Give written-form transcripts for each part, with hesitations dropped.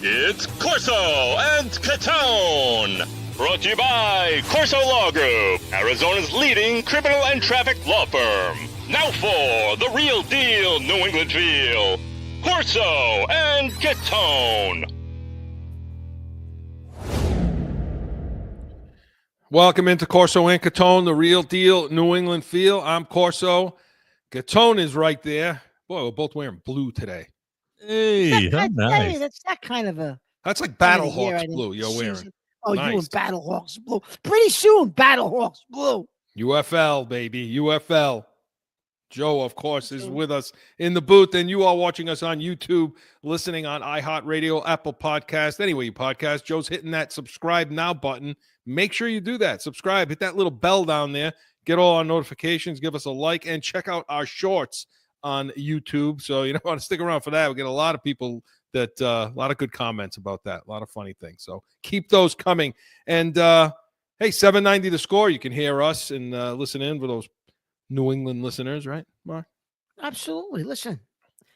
It's Corso and Catone. Brought to you by Corso Law Group, Arizona's leading criminal and traffic law firm. Now for the real deal New England feel. Corso and Catone. Welcome into Corso and Catone, the real deal New England feel. I'm Corso. Catone is right there. Boy, we're both wearing blue today. Hey, that's nice. That's that kind of a. That's like Battlehawks blue you're wearing. Oh, nice. you and Battlehawks blue. Pretty soon, Battlehawks blue. UFL, baby. UFL. Joe, of course, is with us in the booth, and you are watching us on YouTube, listening on iHeartRadio, Apple Podcast, anyway you podcast. Joe's hitting that subscribe now button. Make sure you do that. Subscribe. Hit that little bell down there. Get all our notifications. Give us a like, and check out our shorts on YouTube. So you don't want to stick around for that. We get a lot of people that a lot of good comments about that. A lot of funny things. So keep those coming. And hey, 790 The Score. You can hear us and listen in for those New England listeners, right, Mark? Absolutely. Listen,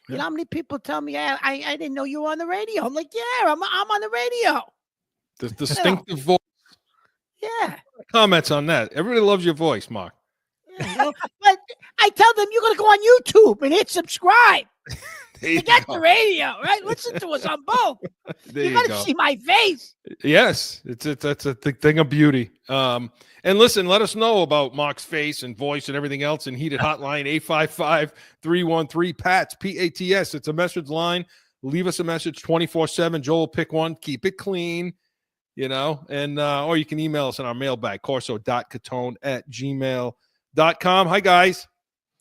you know how many people tell me I didn't know you were on the radio? I'm like, yeah, I'm on the radio. The distinctive voice. Yeah. Comments on that. Everybody loves your voice, Mark. Yeah, but I tell them you're going to go on YouTube and hit subscribe. You got the radio, right? Listen to us on both. You got to see my face. Yes, that's a thing of beauty. And listen, let us know about Mark's face and voice and everything else. And Heated Hotline 855-313-PATS, PATS. It's a message line. Leave us a message 24/7. Joel will pick one. Keep it clean, you know. And or you can email us on our mailbag, corso.catone@gmail.com. Hi, guys.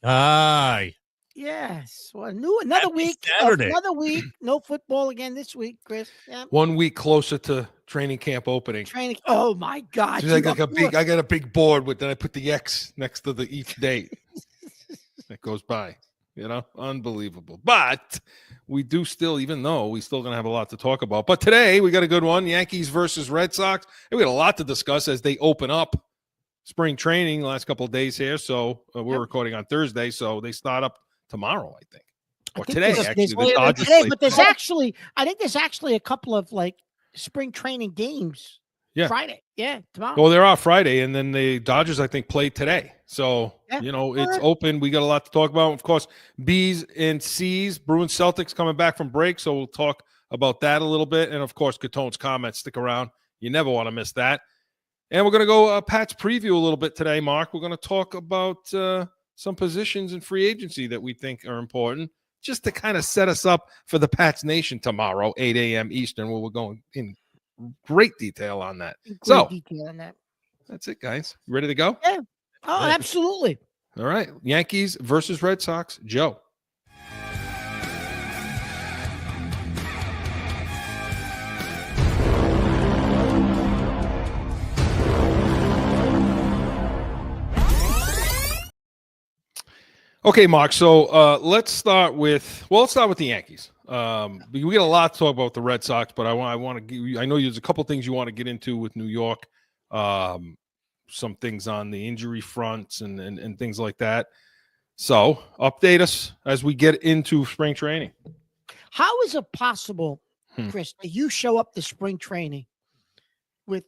Hi. Yes. Well, another week. Saturday. Another week. No football again this week, Chris. Yeah. 1 week closer to training camp opening. Oh my God! I got a big board with. Then I put the X next to each date. That goes by. You know, unbelievable. But we do still, even though we still gonna have a lot to talk about. But today we got a good one: Yankees versus Red Sox. And we got a lot to discuss as they open up spring training the last couple of days here. So we're recording on Thursday, so they start up tomorrow, I think. Or today, actually. But there's actually, I think there's actually a couple of like spring training games. Yeah. Friday. Yeah, tomorrow. Well, they're off Friday, and then the Dodgers, I think, play today. So, you know, it's open. We got a lot to talk about. Of course, B's and C's, Bruins Celtics coming back from break. So we'll talk about that a little bit. And, of course, Catone's comments. Stick around. You never want to miss that. And we're going to go Pat's preview a little bit today, Mark. We're going to talk about some positions in free agency that we think are important, just to kind of set us up for the Pats Nation tomorrow, 8 a.m. Eastern, where we're going in great detail on that. That's it, guys. Ready to go? Yeah. Oh, absolutely. All right. Yankees versus Red Sox. Joe. Okay, Mark. So let's start with the Yankees. We get a lot to talk about the Red Sox, but I want to give you, I know there's a couple things you want to get into with New York, some things on the injury fronts and things like that. So update us as we get into spring training. How is it possible, Chris, that you show up to spring training with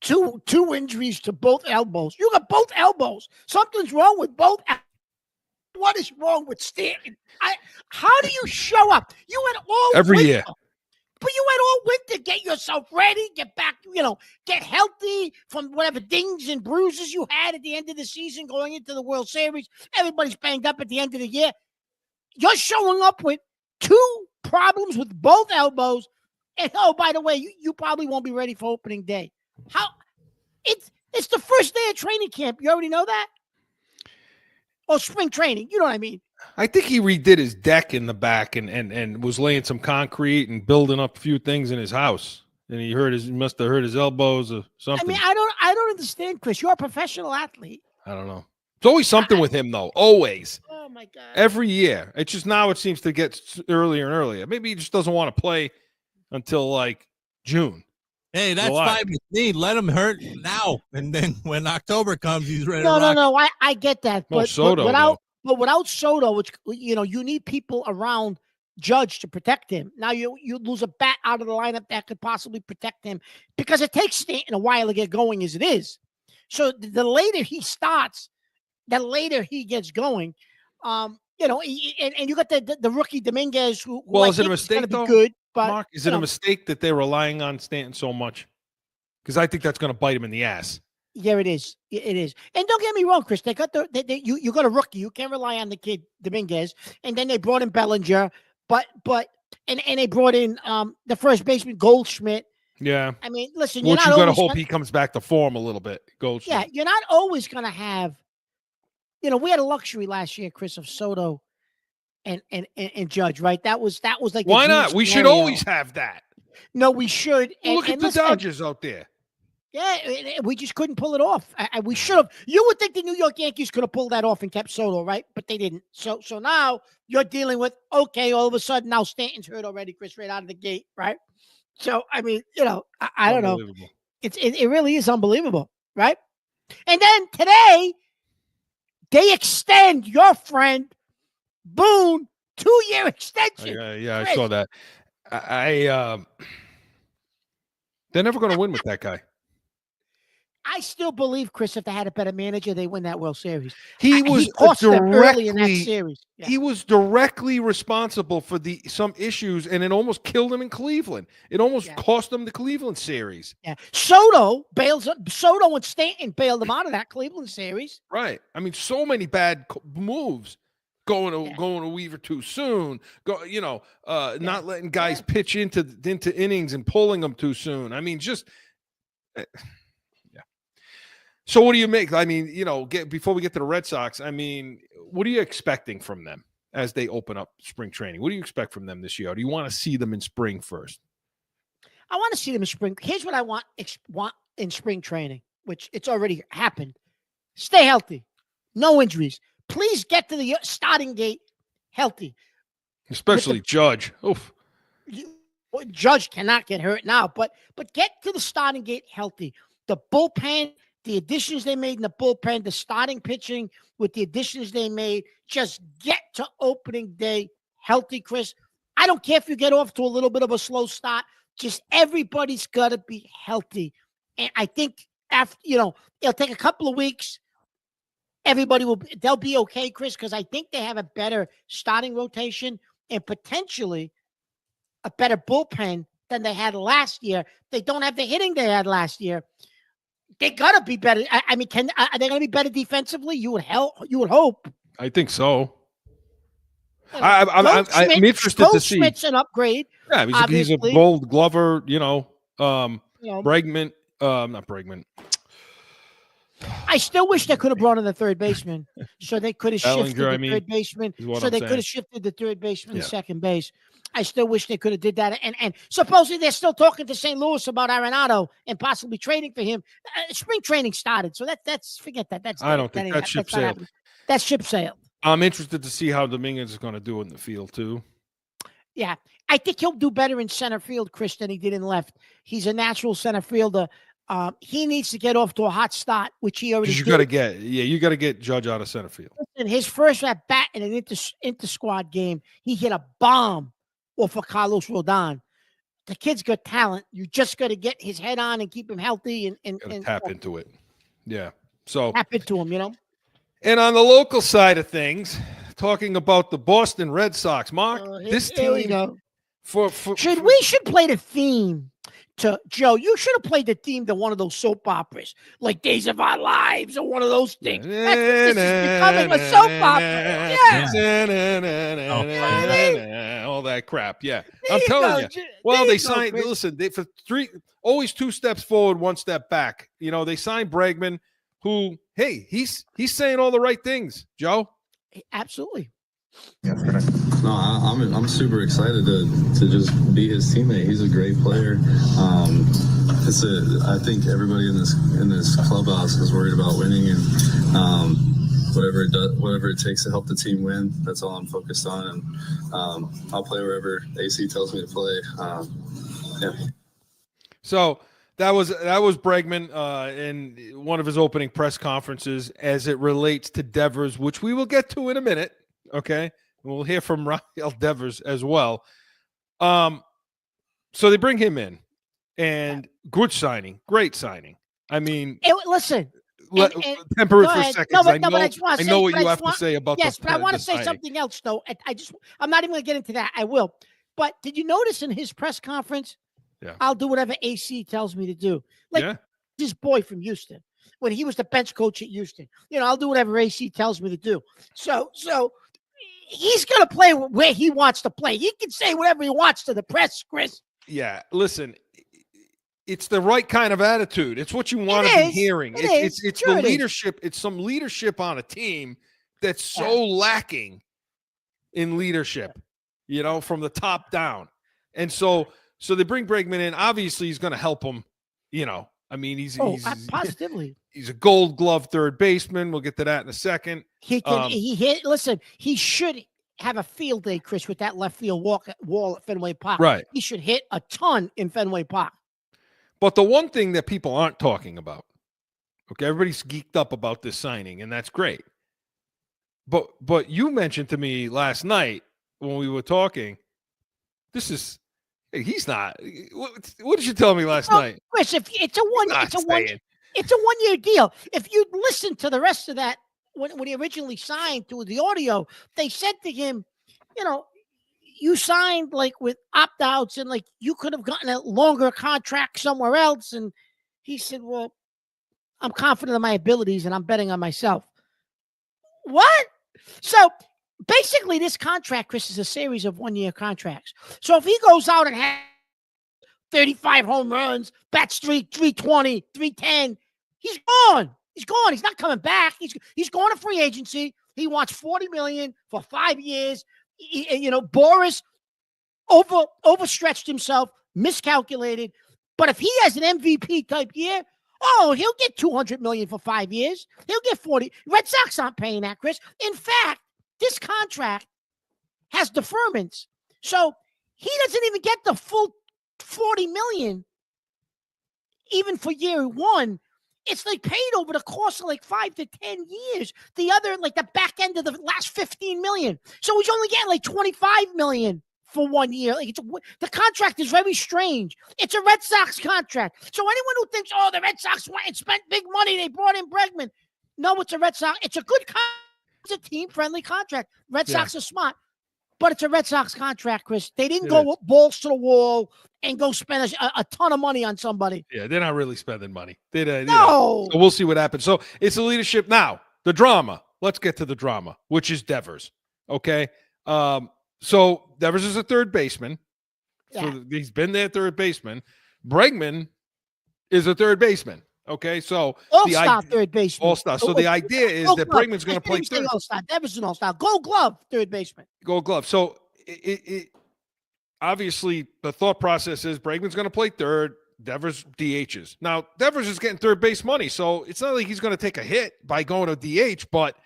two injuries to both elbows? You got both elbows. Something's wrong with both elbows. What is wrong with Stanton? How do you show up? You had all every winter, year, but you had all winter. Get yourself ready. Get back. Get healthy from whatever dings and bruises you had at the end of the season going into the World Series. Everybody's banged up at the end of the year. You're showing up with two problems with both elbows, and oh, by the way, you probably won't be ready for opening day. How? It's the first day of training camp. You already know that. Oh, spring training. You know what I mean? I think he redid his deck in the back and was laying some concrete and building up a few things in his house. And he must have hurt his elbows or something. I mean, I don't understand, Chris. You're a professional athlete. I don't know. It's always something with him, though. Always. Oh, my God. Every year. It's just now it seems to get earlier and earlier. Maybe he just doesn't want to play until like June. Hey, that's July. fine with me. Let him hurt now, and then when October comes, he's ready. No. I get that, Well, but Soto, without Soto, which you need people around Judge to protect him. Now you lose a bat out of the lineup that could possibly protect him because it takes Stanton a while to get going as it is. So the later he starts, the later he gets going. And you got the rookie Dominguez who is it a mistake though? Good, but Mark, is it a mistake that they're relying on Stanton so much? Because I think that's going to bite him in the ass. Yeah, it is. It is. And don't get me wrong, Chris. They got you got a rookie. You can't rely on the kid Dominguez. And then they brought in Bellinger, but they brought in the first baseman Goldschmidt. Yeah. I mean, listen, you got to hope he comes back to form a little bit. Goldschmidt. Yeah, you're not always going to have. We had a luxury last year, Chris, of Soto and Judge, right? That was like why not? We should always have that. No, we should. Look at the Dodgers out there. Yeah, we just couldn't pull it off. We should have. You would think the New York Yankees could have pulled that off and kept Soto, right? But they didn't. So now you're dealing with, okay, all of a sudden now Stanton's hurt already, Chris, right out of the gate, right? So, I mean, I don't know. It really is unbelievable, right? And then today, they extend your friend Boone 2-year extension. Yeah, Chris. I saw that. They're never going to win with that guy. I still believe, Chris, if they had a better manager, they win that World Series. He was early in that series. Yeah. He was directly responsible for some issues, and it almost killed him in Cleveland. It almost cost them the Cleveland series. Yeah, Soto and Stanton bailed them out of that Cleveland series. Right. I mean, so many bad moves. Going to Weaver too soon. Not letting guys pitch into innings and pulling them too soon. I mean, just. So what do you make? I mean, before we get to the Red Sox, I mean, what are you expecting from them as they open up spring training? What do you expect from them this year? Or do you want to see them in spring first? I want to see them in spring. Here's what I want in spring training, which it's already happened. Stay healthy. No injuries. Please get to the starting gate healthy. Especially Judge. Oof. Judge cannot get hurt now, but get to the starting gate healthy. The bullpen, the additions they made in the bullpen, the starting pitching with the additions they made, just get to opening day healthy, Chris. I don't care if you get off to a little bit of a slow start. Just everybody's got to be healthy. And I think after, it'll take a couple of weeks. They'll be okay, Chris, because I think they have a better starting rotation and potentially a better bullpen than they had last year. They don't have the hitting they had last year. They gotta be better. I mean, are they gonna be better defensively? You would hope. I think so. I'm interested to see. Goldschmidt's an upgrade. Yeah, he's a Gold Glover. Bregman. Not Bregman. I still wish they could have brought in the third baseman, so they could have shifted the third baseman. So they could have shifted the third baseman to second base. I still wish they could have did that. And supposedly they're still talking to St. Louis about Arenado and possibly trading for him. Spring training started, so that's forget that. I don't think that ship sailed. That ship sailed. I'm interested to see how Dominguez is going to do in the field too. Yeah, I think he'll do better in center field, Chris, than he did in left. He's a natural center fielder. He needs to get off to a hot start, which he already did. You got to get Judge out of center field. In his first at bat in an inter-squad game, he hit a bomb off of Carlos Rodon. The kid's got talent. You just got to get his head on and keep him healthy and tap into it. Yeah. So tap into him, And on the local side of things, talking about the Boston Red Sox, Mark, this team we should play the theme to Joe. You should have played the theme to one of those soap operas, like Days of Our Lives or one of those things. This is becoming a soap opera. Yeah. All that crap. Yeah. I'm telling you. Well, they signed, listen, always 2 steps forward, 1 step back. They signed Bregman, who, hey, he's saying all the right things, Joe. Absolutely. No, I'm super excited to just be his teammate. He's a great player. I think everybody in this clubhouse is worried about winning, and whatever it takes to help the team win. That's all I'm focused on, and I'll play wherever AC tells me to play. So that was Bregman in one of his opening press conferences as it relates to Devers, which we will get to in a minute. Okay. We'll hear from Rafael Devers as well. So they bring him in, and good signing, great signing. I mean, listen. Temper it Go for a ahead. second. No, I but I just want to say know what you I have just to say about yes, but I want the to say signing. something else though. I'm not even going to get into that. I will. But did you notice in his press conference? Yeah. I'll do whatever AC tells me to do. Like this boy from Houston, when he was the bench coach at Houston, I'll do whatever AC tells me to do. So he's going to play where he wants to play. He can say whatever he wants to the press, Chris. Yeah. Listen, it's the right kind of attitude. It's what you want to be hearing. It's the leadership. It's some leadership on a team that's so lacking in leadership, from the top down. And so they bring Bregman in. Obviously, he's going to help him. I mean, he's positively. He's a Gold Glove third baseman. We'll get to that in a second. He can. Listen, he should have a field day, Chris, with that left field wall at Fenway Park. Right. He should hit a ton in Fenway Park. But the one thing that people aren't talking about, okay, everybody's geeked up about this signing, and that's great. But you mentioned to me last night when we were talking, he's not. What did you tell me last night? Chris, if it's a 1 year deal. If you listen to the rest of that, when he originally signed to the audio, they said to him, you signed like with opt-outs and like you could have gotten a longer contract somewhere else. And he said, well, I'm confident in my abilities and I'm betting on myself. What? So basically this contract, Chris, is a series of 1 year contracts. So if he goes out and has 35 home runs, bats 320, 310, he's gone. He's gone. He's not coming back. He's going to free agency. He wants $40 million for 5 years. Boris overstretched himself, miscalculated. But if he has an MVP type year, he'll get $200 million for 5 years. He'll get 40. Red Sox aren't paying that, Chris. In fact, this contract has deferments, so he doesn't even get the full $40 million, even for year one. It's like paid over the course of like 5 to 10 years. The other, like the back end of the last 15 million. So he's only getting like 25 million for 1 year. Like the contract is very strange. It's a Red Sox contract. So anyone who thinks, the Red Sox went and spent big money, they brought in Bregman. No, it's a Red Sox. It's a good contract. It's a team-friendly contract. Red Sox are smart. But it's a Red Sox contract, Chris. They didn't go balls to the wall and go spend a ton of money on somebody. Yeah, they're not really spending money. No. So we'll see what happens. So it's the leadership. Now, the drama. Let's get to the drama, which is Devers. Okay? So Devers is a third baseman. Yeah. So he's been their third baseman. Bregman is a third baseman. Okay, so all-star third baseman. All-star. So the idea is that Bregman's going to play third. All-star. Devers is an all-star. Gold Glove, third baseman. Gold Glove. So it obviously the thought process is Bregman's going to play third. Devers DHs. Now Devers is getting third base money, so it's not like he's going to take a hit by going to DH. But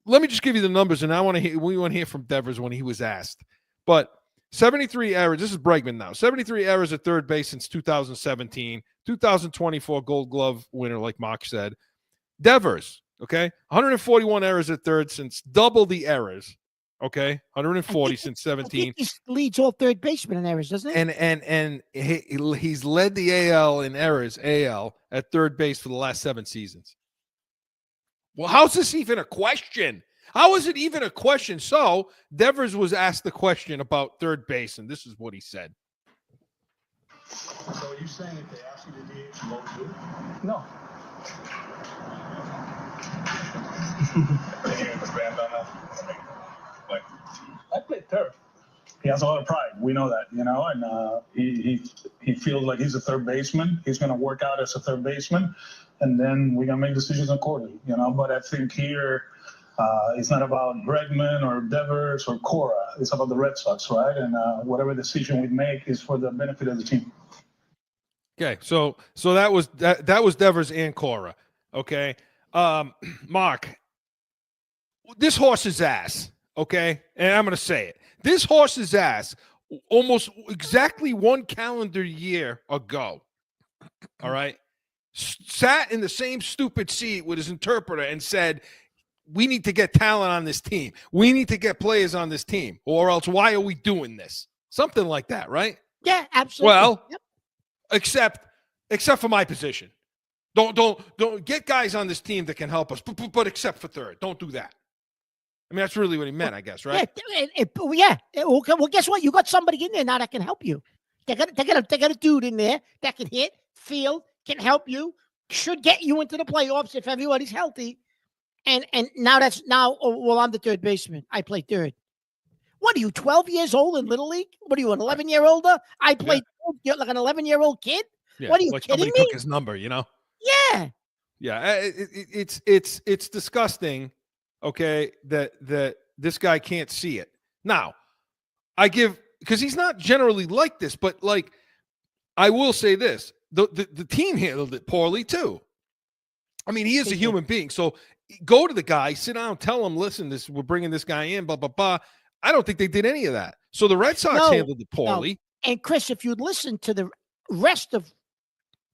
let me just give you the numbers, and we want to hear from Devers when he was asked. But 73 errors. This is Bregman now. 73 errors at third base since 2017. 2024 Gold Glove winner, like Mark said. Devers, okay, 141 errors at third since double the errors. Okay, 140 since 17. He leads all third basemen in errors, doesn't he? And he's led the AL in errors, at third base for the last 7 seasons. Well, how's this even a question? How is it even a question? So Devers was asked the question about third base, and this is what he said. So are you saying if they ask you to DH, you won't do it? No. I played third. He has a lot of pride. We know that, and he feels like he's a third baseman. He's going to work out as a third baseman, and then we're going to make decisions accordingly, But I think here it's not about Bregman or Devers or Cora. It's about the Red Sox, right? And whatever decision we make is for the benefit of the team. Okay, so that was Devers and Cora. Okay, Mark, this horse's ass. Okay, and I'm going to say it. This horse's ass almost exactly 1 calendar year ago. All right, sat in the same stupid seat with his interpreter and said, we need to get talent on this team. We need to get players on this team, or else why are we doing this? Something like that, right? Yeah, absolutely. Well, Yep. except for my position. Don't get guys on this team that can help us, but except for third. Don't do that. I mean, that's really what he meant, I guess, right? Well, guess what? You got somebody in there now that can help you. They got a dude in there that can hit, field, can help you, should get you into the playoffs if everybody's healthy. And now I'm the third baseman. I play third. What are you, 12 years old in Little League? What are you, an 11-year-older? I played like an 11-year-old kid? Yeah, what are you like kidding somebody me? took his number, you know? Yeah. Yeah, it's disgusting, okay, that this guy can't see it. Now, because he's not generally like this, but like I will say this, the team handled it poorly too. I mean, he is a human being, so go to the guy, sit down, tell him, listen, we're bringing this guy in, blah, blah, blah. I don't think they did any of that. So the Red Sox handled it poorly. No. And Chris, if you'd listen to the rest of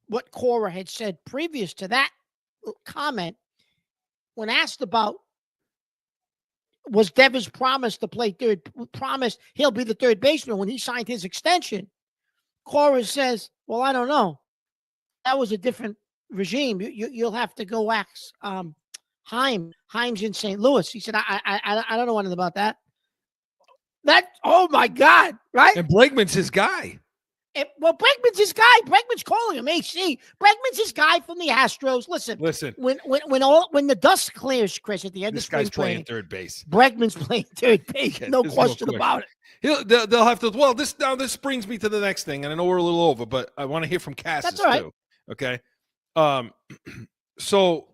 what Cora had said previous to that comment, when asked about was Devers promised to play third, promised he'll be the third baseman when he signed his extension, Cora says, well, I don't know. That was a different regime. You'll have to go ask Himes in St. Louis. He said, I don't know anything about that. Oh my God, right? And Bregman's his guy. Bregman's his guy. Bregman's calling him AC. Bregman's his guy from the Astros. Listen. When the dust clears, Chris, at the end of spring training, this guy's playing third base. Bregman's playing third base. No question about it. They'll have to. Well, this brings me to the next thing, and I know we're a little over, but I want to hear from Cassis That's all right. too. Okay. So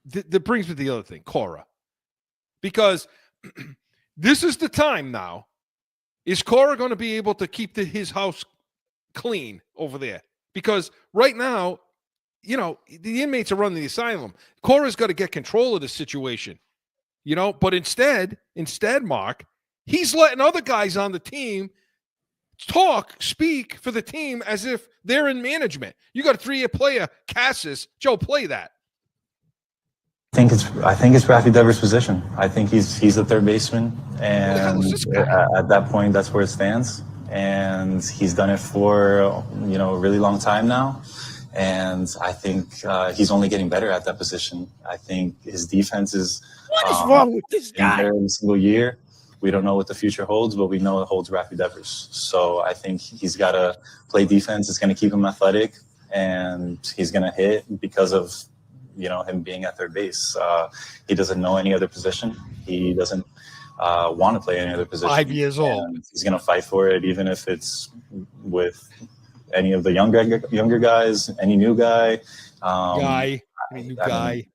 that brings me to the other thing, Cora, because this is the time now. Is Cora going to be able to keep his house clean over there? Because right now, you know, the inmates are running the asylum. Cora's got to get control of the situation, you know. But instead, Mark, he's letting other guys on the team speak for the team as if they're in management. You got a 3-year player, Cassis. Joe, play that. I think it's Rafael Devers' position. I think he's the third baseman, and at that point, that's where it stands. And he's done it for a really long time now. And I think he's only getting better at that position. I think his defense is. What is wrong with this guy? Every single year, we don't know what the future holds, but we know it holds Rafael Devers. So I think he's got to play defense. It's going to keep him athletic, and he's going to hit because of him being at third base. He doesn't know any other position. He doesn't want to play any other position. 5 years old. And he's going to fight for it, even if it's with any of the younger guys, any new guy.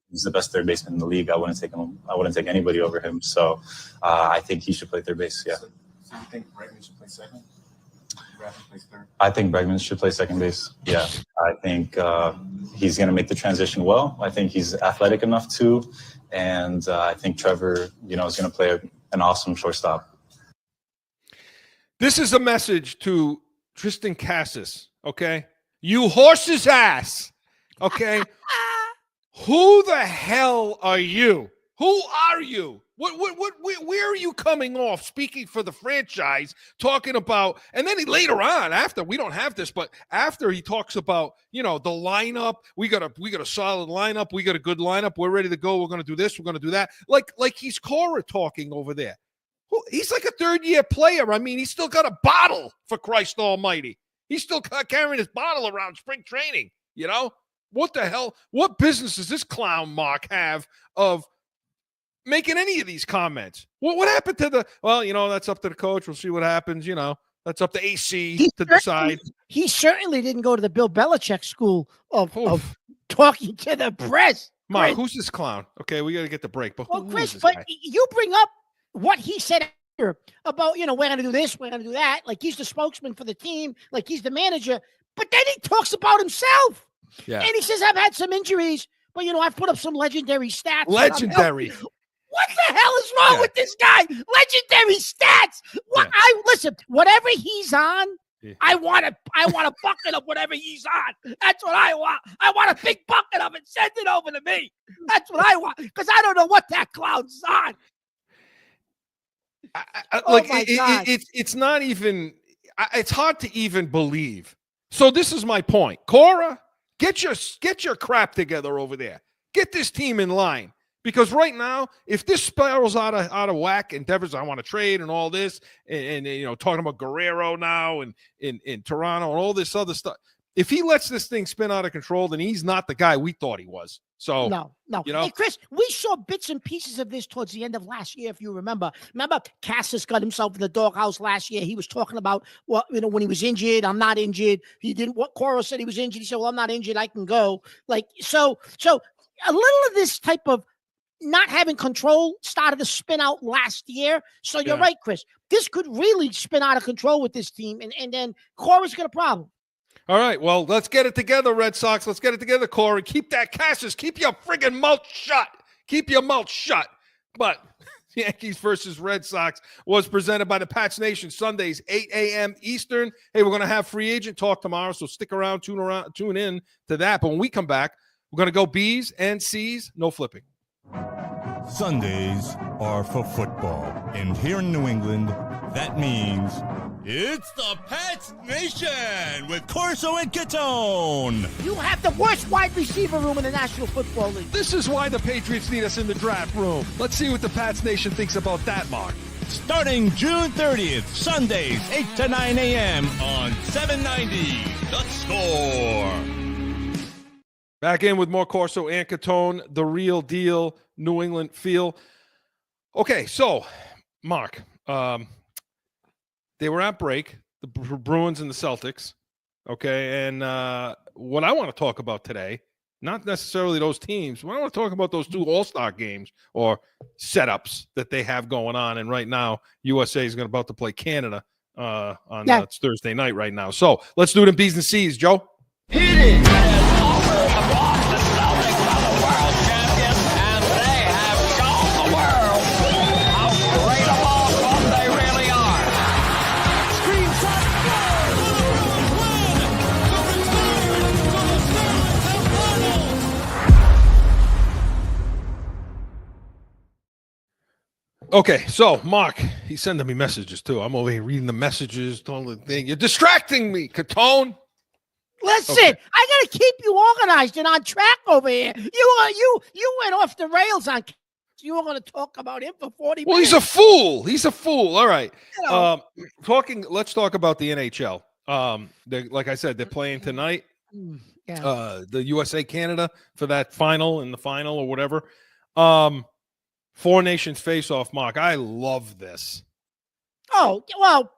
He's the best third baseman in the league. I wouldn't take him. I wouldn't take anybody over him. So I think he should play third base. Yeah. So you think Bregman should play second? I think Bregman should play second base. Yeah, I think he's going to make the transition well. I think he's athletic enough to, and I think Trevor, is going to play an awesome shortstop. This is a message to Tristan Cassis. Okay, you horse's ass. Okay, who the hell are you? Who are you? Where are you coming off speaking for the franchise, talking about, and then later on, after, we don't have this, but after he talks about, the lineup, we got a solid lineup, we got a good lineup, we're ready to go, we're going to do this, we're going to do that. Like he's Cora talking over there. He's like a third-year player. I mean, he's still got a bottle, for Christ almighty. He's still carrying his bottle around spring training, What the hell? What business does this clown Mark have of making any of these comments? What happened to that's up to the coach. We'll see what happens. That's up to AC to decide. He certainly didn't go to the Bill Belichick school of talking to the press. Mark, who's this clown? Okay, we got to get the break. But Chris, you bring up what he said after about, we're going to do this, we're going to do that. Like he's the spokesman for the team, like he's the manager. But then he talks about himself. Yeah. And he says, I've had some injuries, but, I've put up some legendary stats. Legendary. What the hell is wrong with this guy? Legendary stats. Listen, whatever he's on, Yeah. I want a bucket of whatever he's on. That's what I want. I want a big bucket of it. Send it over to me. That's what I want because I don't know what that clown's on. It's not even. It's hard to even believe. So this is my point, Cora. Get your crap together over there. Get this team in line. Because right now, if this spirals out of whack and Devers, I want to trade and all this, and talking about Guerrero now and in Toronto and all this other stuff, if he lets this thing spin out of control, then he's not the guy we thought he was. So no. Hey, Chris, we saw bits and pieces of this towards the end of last year, if you remember. Remember, Cassis got himself in the doghouse last year. He was talking about when he was injured. I'm not injured. He didn't. What Cora said he was injured. He said, "Well, I'm not injured. I can go." So a little of this type of not having control started to spin out last year. So you're right, Chris. This could really spin out of control with this team, and then Cora's got a problem. All right, well, let's get it together, Red Sox. Let's get it together, Corey. Keep that Cassis. Keep your friggin' mouth shut. Keep your mouth shut. But Yankees versus Red Sox was presented by the Pats Nation, Sundays, 8 a.m. Eastern. Hey, we're going to have free agent talk tomorrow, so stick around, tune in to that. But when we come back, we're going to go B's and C's, no flipping. Sundays are for football, and here in New England, that means it's the Pats Nation with Corso and Catone. You have the worst wide receiver room in the National Football League. This is why the Patriots need us in the draft room. Let's see what the Pats Nation thinks about that, Mark. Starting June 30th, Sundays, 8 to 9 a.m. on 790 The Score. Back in with more Corso and Catone, the real deal, New England feel. Okay, so, Mark, they were at break, the Bruins and the Celtics, okay? And what I want to talk about today, not necessarily those teams, but I want to talk about those two All-Star games or setups that they have going on. And right now, USA is about to play Canada it's Thursday night right now. So let's do it in B's and C's, Joe. Hit it! The Celtics are the world champions, and they have shown the world how great a ball club they really are. Okay, so Mark, he's sending me messages too. I'm over here reading the messages, doing the thing. You're distracting me, Catone. Listen, I got to keep you organized and on track over here. You went off the rails on. You were going to talk about him for 40 minutes. Well, he's a fool. He's a fool. All right. Let's talk about the NHL. Like I said, they're playing tonight. The USA Canada for that final or whatever. Four nations face off, Mark. I love this. Oh, well,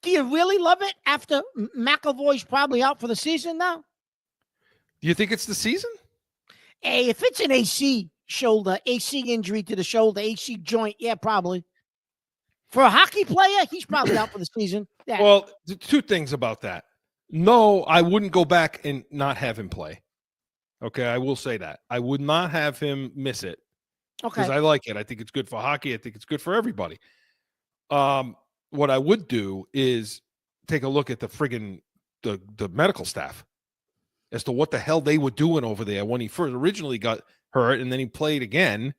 do you really love it after McAvoy's probably out for the season now? Do you think it's the season? Hey, if it's an AC injury to the shoulder, AC joint, yeah, probably. For a hockey player, he's probably out for the season. Yeah. Well, two things about that. No, I wouldn't go back and not have him play. Okay, I will say that. I would not have him miss it. Okay. Because I like it. I think it's good for hockey. I think it's good for everybody. What I would do is take a look at the medical staff as to what the hell they were doing over there when he first originally got hurt and then he played again,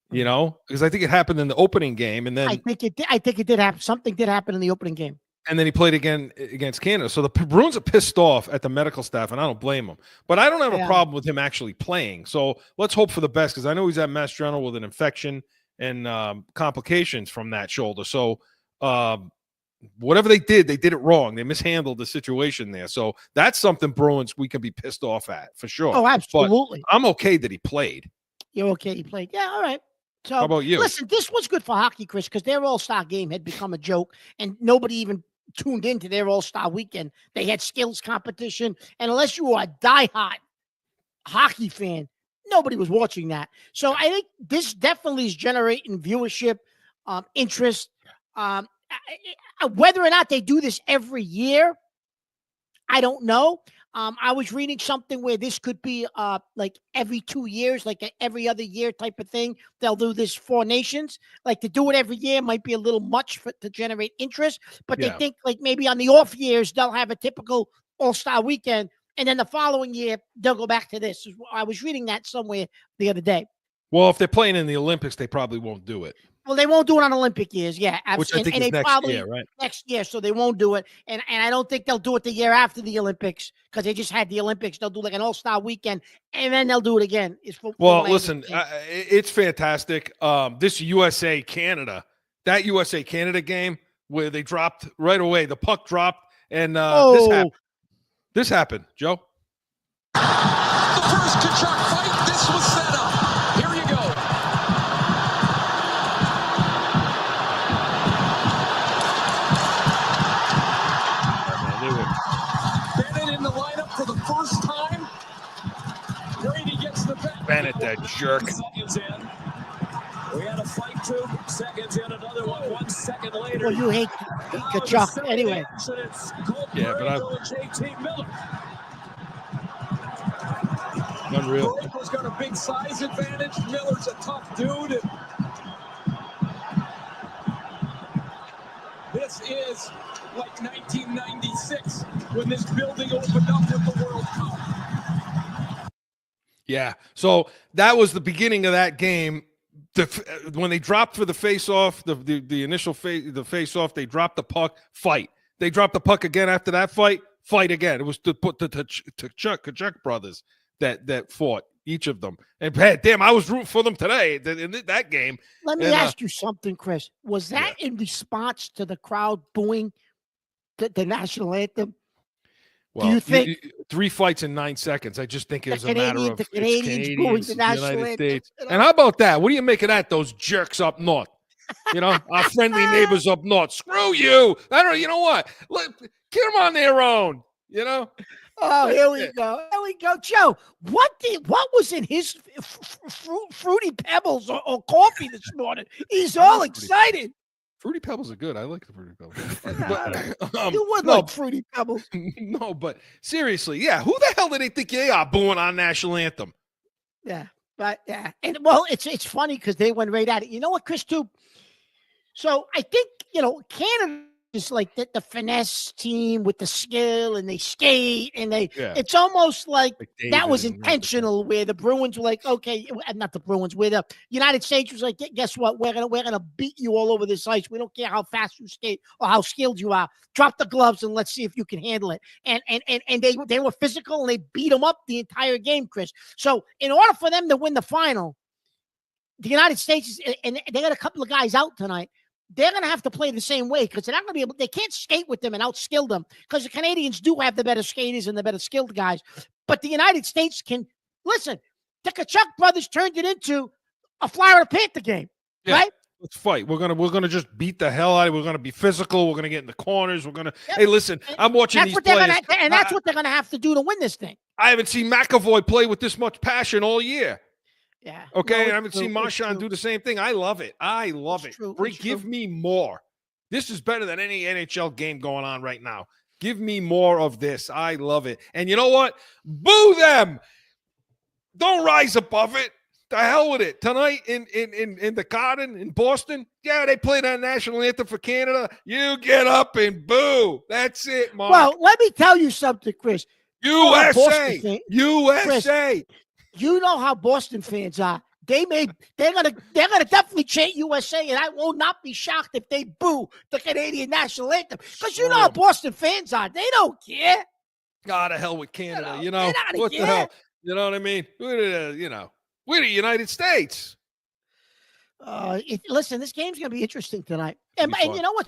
because I think it happened in the opening game. And then I think it did happen. Something did happen in the opening game. And then he played again against Canada. So the Bruins are pissed off at the medical staff, and I don't blame them. But I don't have a problem with him actually playing. So let's hope for the best, because I know he's at Mass General with an infection and complications from that shoulder. So whatever they did it wrong. They mishandled the situation there. So that's something Bruins we can be pissed off at for sure. Oh, absolutely. But I'm okay that he played. You're okay he played. Yeah, all right. So how about you? Listen, this was good for hockey, Chris, because their All-Star game had become a joke, and nobody even tuned into their All-Star weekend. They had skills competition, and unless you were a diehard hockey fan, nobody was watching that. So I think this definitely is generating viewership, interest. Whether or not they do this every year, I don't know. I was reading something where this could be like every 2 years, like every other year type of thing. They'll do this 4 nations. Like to do it every year might be a little much to generate interest, but they think like maybe on the off years they'll have a typical All-Star weekend, and then the following year they'll go back to this. I was reading that somewhere the other day. Well, if they're playing in the Olympics, they probably won't do it. Well, they won't do it on Olympic years, yeah. Which I think is next year, right? Next year, so they won't do it. And I don't think they'll do it the year after the Olympics because they just had the Olympics. They'll do like an all-star weekend, and then they'll do it again. Well, listen, it's fantastic. This USA-Canada, that USA-Canada game where they dropped right away, the puck dropped, and this happened, Joe. The first Kachuk fight. This was set up. Here you go. Bennett in the lineup for the first time. Brady gets the back. Bennett, that jerk. Seconds in. We had a fight 2 seconds in, another one 1 second later. Well, you hate Kachuk anyway. Yeah, but JT Miller. Unreal. Broko's got a big size advantage. Miller's a tough dude. This is like 1996 when this building opened up with the World Cup. Yeah. So that was the beginning of that game. When they dropped for the face-off, the initial face-off, they dropped the puck, fight. They dropped the puck again after that fight again. It was the Kachuk brothers that fought, each of them. And damn, I was rooting for them today in that game. Let me ask you something, Chris. Was that in response to the crowd booing the national anthem? Well, do you think 3 fights in 9 seconds? I just think it was a matter of the Canadians booing the national United States. anthem. And how about that? What do you make of that? Those jerks up north, our friendly neighbors up north. Screw you! I don't. You know what? Get them on their own. Oh, here we go. Here we go, Joe. What was in his fruity pebbles or coffee this morning? He's all excited. Fruity Pebbles are good. I like the Fruity Pebbles. You would like Fruity Pebbles. No, but seriously, who the hell do they think they are booing our national anthem? Yeah, but and well, it's funny because they went right at it. You know what, Chris, too? So I think, Canada is like the finesse team with the skill, and they skate, and it's almost like that was intentional, where the Bruins were like, okay, not the Bruins, where the United States was like, guess what? We're gonna beat you all over this ice. We don't care how fast you skate or how skilled you are. Drop the gloves and let's see if you can handle it. And they were physical, and they beat them up the entire game, Chris. So in order for them to win the final, the United States and they got a couple of guys out tonight. They're going to have to play the same way because they're not going to be able. They can't skate with them and outskill them because the Canadians do have the better skaters and the better skilled guys. But the United States can listen. The Kachuk brothers turned it into a Florida Panther game, right? Let's fight. We're gonna just beat the hell out of it. We're gonna be physical. We're gonna get in the corners. Hey, listen, I'm watching these players, that's what they're going to have to do to win this thing. I haven't seen McAvoy play with this much passion all year. Yeah. Okay. I haven't seen Marchand do the same thing. I love it. Give me more. This is better than any NHL game going on right now. Give me more of this. I love it. And you know what? Boo them. Don't rise above it. The hell with it. Tonight in the Garden in Boston, they play that national anthem for Canada. You get up and boo. That's it, Mark. Well, let me tell you something, Chris. USA. Chris, you know how Boston fans are. They're gonna definitely chant USA, and I will not be shocked if they boo the Canadian national anthem because you know how Boston fans are. They don't care. God, to hell with Canada. What the hell? You know what I mean? We're the United States. Listen, this game's gonna be interesting tonight. And you know what?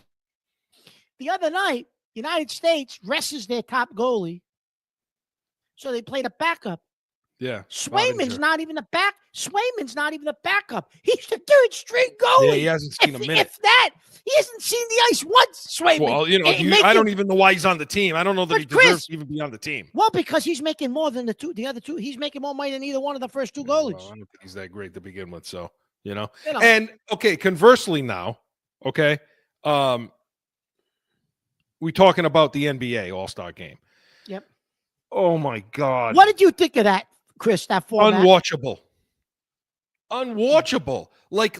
The other night, United States rests their top goalie, so they played a backup. Yeah. Swayman's not even the back. Swayman's not even the backup. He's the third string goalie. Yeah, he hasn't seen a minute. If that, he hasn't seen the ice once, Swayman. Well, I don't even know why he's on the team. I don't know that he deserves to even be on the team. Well, because he's making more than the other two. He's making more money than either one of the first two goalies. Well, I don't think he's that great to begin with. So, And, okay, conversely now, okay, we talking about the NBA All-Star game. Yep. Oh my God! What did you think of that, Chris? That format? Unwatchable. Like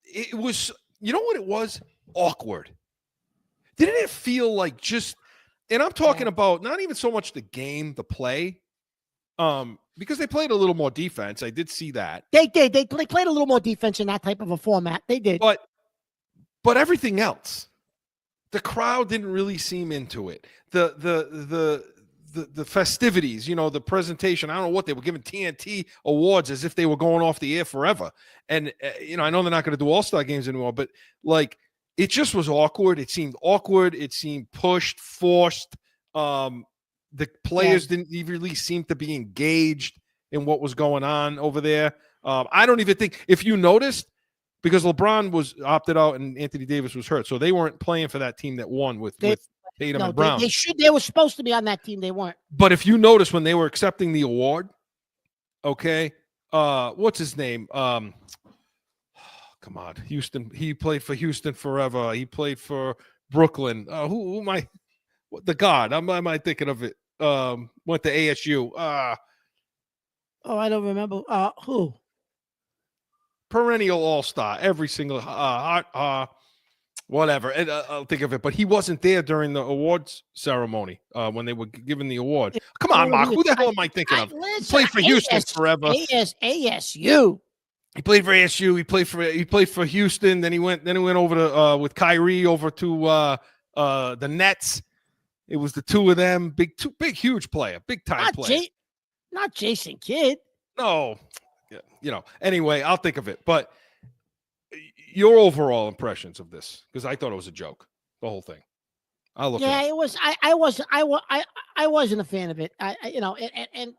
it was. You know what it was? Awkward. Didn't it feel like just? And I'm talking about not even so much the game, the play, because they played a little more defense. I did see that. They did. They played a little more defense in that type of a format. They did. But everything else, the crowd didn't really seem into it. The festivities, the presentation. I don't know what they were giving TNT awards as if they were going off the air forever. And I know they're not going to do All-Star games anymore, but like it just was awkward. It seemed awkward. It seemed pushed, forced. The players didn't really seem to be engaged in what was going on over there. I don't even think, if you noticed, because LeBron was opted out and Anthony Davis was hurt, so they weren't playing for that team that won with Tatum and Brown. They were supposed to be on that team. They weren't. But if you notice when they were accepting the award, okay, what's his name? Come on, Houston. He played for Houston forever. He played for Brooklyn. Who am I? The God. Am I thinking of it? Went to ASU. I don't remember. Who? Perennial All-Star. Every single whatever. And, I'll think of it. But he wasn't there during the awards ceremony when they were giving the award. Come on, Mark. Who the hell am I thinking of? He played for Houston forever. ASU. He played for ASU. He played for Houston. Then he went over to with Kyrie over to the Nets. It was the two of them. Big, huge player. Big time player. Not Jason Kidd. No. Anyway, I'll think of it. But your overall impressions of this, because I thought it was a joke, the whole thing. I'll look. Yeah, it was. I wasn't a fan of it. And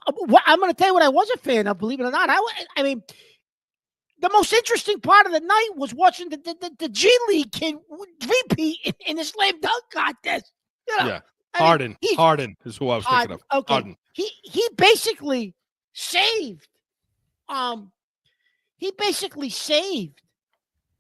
I'm going to tell you what I was a fan of. Believe it or not, I mean, the most interesting part of the night was watching the G League kid repeat in the slam dunk contest. Yeah, Harden is who I was thinking of. Okay, Harden. He basically saved. He basically saved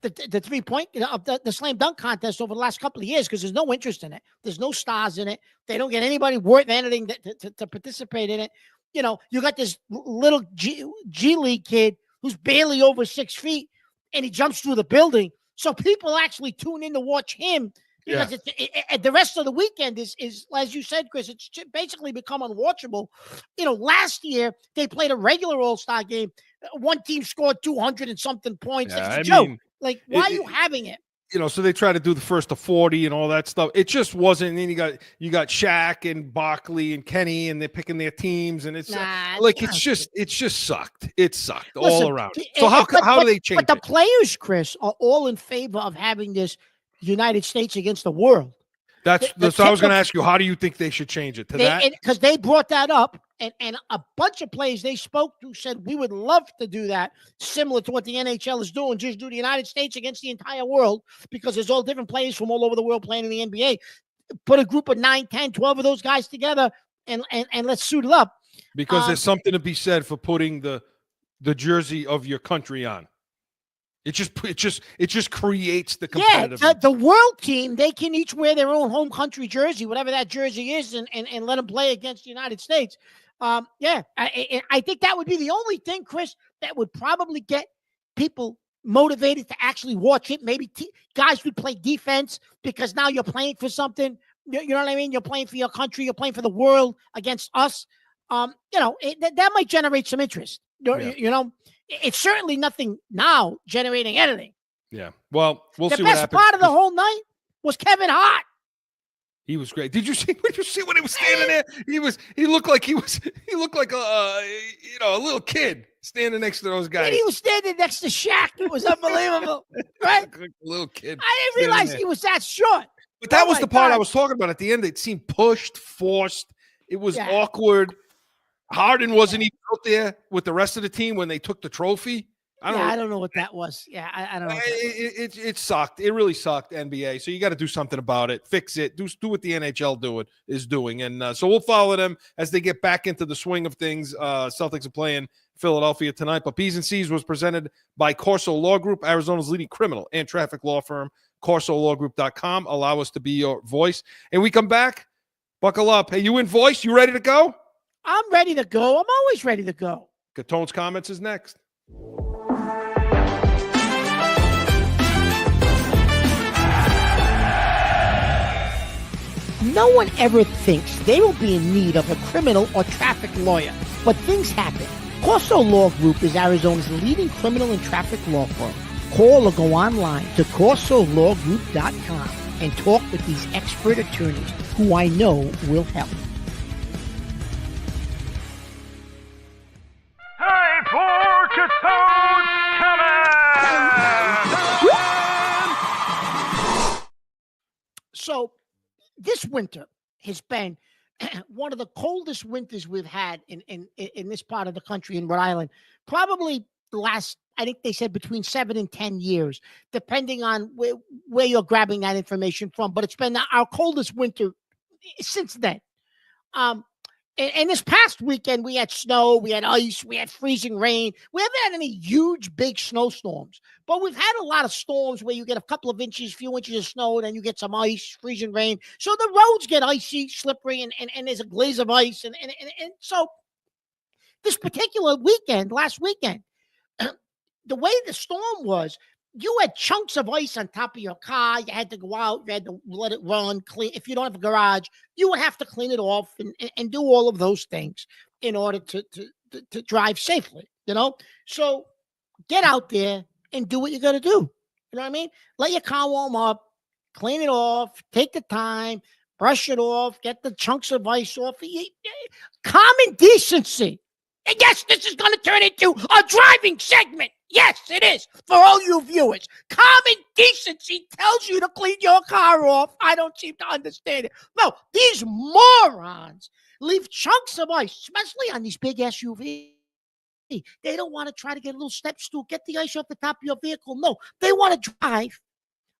the 3-point of the slam dunk contest over the last couple of years because there's no interest in it. There's no stars in it. They don't get anybody worth anything to participate in it. You got this little G League kid who's barely over 6 feet, and he jumps through the building. So people actually tune in to watch him because the rest of the weekend is, as you said, Chris, it's basically become unwatchable. Last year they played a regular All-Star game. One team scored 200 and something points. It's a joke. Why are you having it? So they try to do the first to 40 and all that stuff. It just wasn't. And then you got Shaq and Barkley and Kenny, and they're picking their teams, and it's it just sucked. It sucked all around. So how do they change? But the players, Chris, are all in favor of having this United States against the world. That's what I was going to ask you. How do you think they should change it to that? Because they brought that up, and a bunch of players they spoke to said we would love to do that, similar to what the NHL is doing, just do the United States against the entire world, because there's all different players from all over the world playing in the NBA. Put a group of 9, 10, 12 of those guys together, and let's suit it up. Because there's something to be said for putting the jersey of your country on. It just creates the competitive. Yeah, the world team, they can each wear their own home country jersey, whatever that jersey is, and let them play against the United States. I think that would be the only thing, Chris, that would probably get people motivated to actually watch it. Maybe guys would play defense because now you're playing for something. You know what I mean? You're playing for your country. You're playing for the world against us. That might generate some interest. It's certainly nothing now generating anything. Yeah. Well, we'll see what happens. The best part of the whole night was Kevin Hart. He was great. Did you see when he was standing there? He looked like a little kid standing next to those guys. And he was standing next to Shaq. It was unbelievable. Right? Like a little kid. I didn't realize he was that short. But that was the part I was talking about at the end. It seemed pushed, forced. It was awkward. Harden wasn't even out there with the rest of the team when they took the trophy. I don't know what that was. Yeah, I don't know. It sucked. It really sucked, NBA. So you got to do something about it. Fix it. Do what the NHL is doing. And so we'll follow them as they get back into the swing of things. Celtics are playing Philadelphia tonight. But P's and C's was presented by Corso Law Group, Arizona's leading criminal and traffic law firm, CorsoLawGroup.com. Allow us to be your voice. And we come back. Buckle up. Hey, you in voice? You ready to go? I'm ready to go. I'm always ready to go. Catone's comments is next. No one ever thinks they will be in need of a criminal or traffic lawyer, but things happen. Corso Law Group is Arizona's leading criminal and traffic law firm. Call or go online to corsolawgroup.com and talk with these expert attorneys who I know will help. Time for Catone's comment! So, this winter has been one of the coldest winters we've had in this part of the country, in Rhode Island. Probably the last, I think they said between 7 and 10 years, depending on where you're grabbing that information from. But it's been our coldest winter since then. And this past weekend, we had snow, we had ice, we had freezing rain. We haven't had any huge, big snowstorms, but we've had a lot of storms where you get a couple of inches, few inches of snow, and then you get some ice, freezing rain. So the roads get icy, slippery, and there's a glaze of ice. And so this particular weekend, last weekend, the way the storm was, you had chunks of ice on top of your car. You had to go out. You had to let it run, clean. If you don't have a garage, you would have to clean it off and do all of those things in order to drive safely, you know? So get out there and do what you got to do. You know what I mean? Let your car warm up, clean it off, take the time, brush it off, get the chunks of ice off. Common decency. And yes, this is going to turn into a driving segment. Yes, it is. For all you viewers, common decency tells you to clean your car off. I don't seem to understand it. No, these morons leave chunks of ice, especially on these big SUVs. They don't want to try to get a little step stool, get the ice off the top of your vehicle. No, they want to drive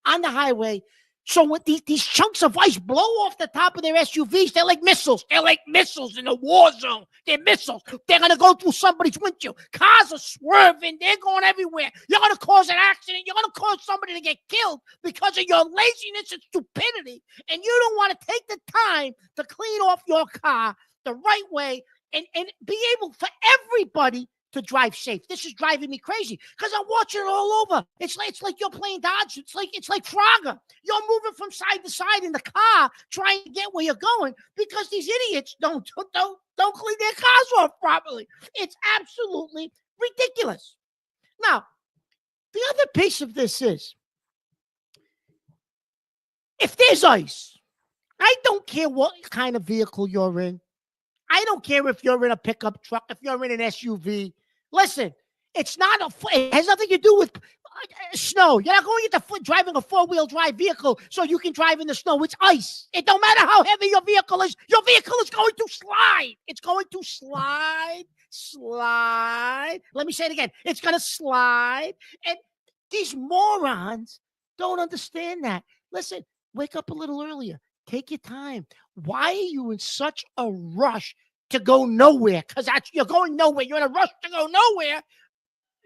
on the highway. So with these chunks of ice blow off the top of their SUVs, they're like missiles. They're like missiles in a war zone. They're missiles. They're going to go through somebody's windshield. Cars are swerving. They're going everywhere. You're going to cause an accident. You're going to cause somebody to get killed because of your laziness and stupidity. And you don't want to take the time to clean off your car the right way and be able for everybody to drive safe. This is driving me crazy because I'm watching it all over. It's like you're playing dodge. It's like Frogger. You're moving from side to side in the car trying to get where you're going because these idiots don't clean their cars off properly. It's absolutely ridiculous. Now, the other piece of this is if there's ice, I don't care what kind of vehicle you're in. I don't care if you're in a pickup truck, if you're in an SUV. Listen, it has nothing to do with snow. You're not going into driving a four-wheel drive vehicle so you can drive in the snow. It's ice. It don't matter how heavy your vehicle is. Your vehicle is going to slide. It's going to slide. Let me say it again. It's going to slide. And these morons don't understand that. Listen, wake up a little earlier. Take your time. Why are you in such a rush to go nowhere? Because you're going nowhere. You're in a rush to go nowhere.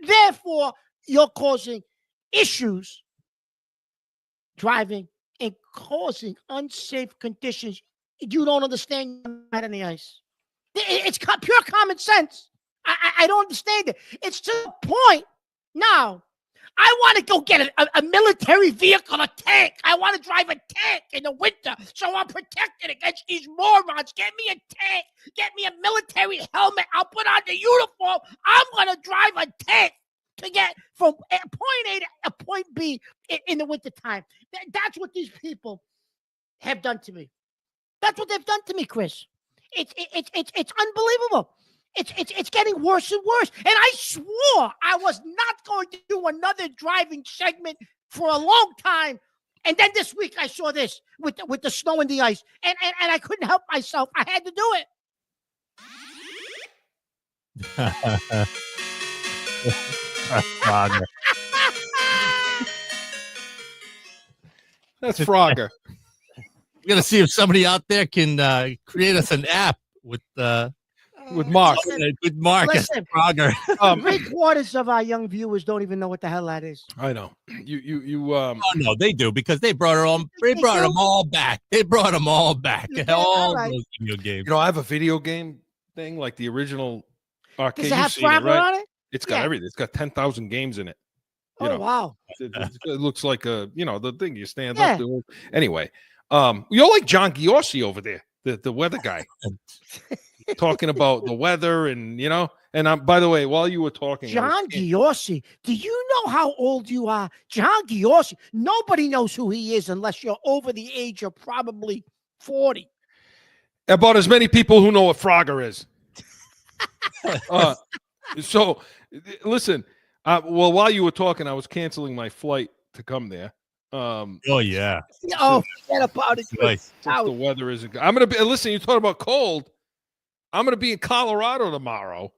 Therefore, you're causing issues driving and causing unsafe conditions. You don't understand that in the ice. It's pure common sense. I don't understand it. It's to the point now. I want to go get a military vehicle, a tank. I want to drive a tank in the winter so I'm protected against these morons. Get me a tank. Get me a military helmet. I'll put on the uniform. I'm going to drive a tank to get from point A to point B in the wintertime. That's what these people have done to me. That's what they've done to me, Chris. It's unbelievable. It's getting worse and worse. And I swore I was not going to do another driving segment for a long time. And then this week I saw this with the snow and the ice. And I couldn't help myself. I had to do it. Frogger. That's Frogger. We got to see if somebody out there can create us an app with with Mark. With Mark as Listen, Frogger. 3/4 of our young viewers don't even know what the hell that is. I know. Oh no, they do because they brought them. They brought them all back. They brought them all back. Yeah, all all right. those video games. You know, I have a video game thing like the original arcade. Does it You've have seen it, Frogger right? on it? It's got Yeah. everything. It's got 10,000 games in it. You Oh know, wow! it looks like a the thing you stand Yeah. up to. Anyway, you're like John Giorgi over there, the weather guy, talking about the weather and And by the way, while you were talking, John Giorgi. Do you know how old you are? John Giorgi. Nobody knows who he is unless you're over the age of probably 40. about as many people who know what Frogger is. So, listen. Well, while you were talking, I was canceling my flight to come there. Oh yeah. Oh, forget about it. Nice. Since the weather isn't good. I'm gonna be. Listen, you talking about cold? I'm gonna be in Colorado tomorrow.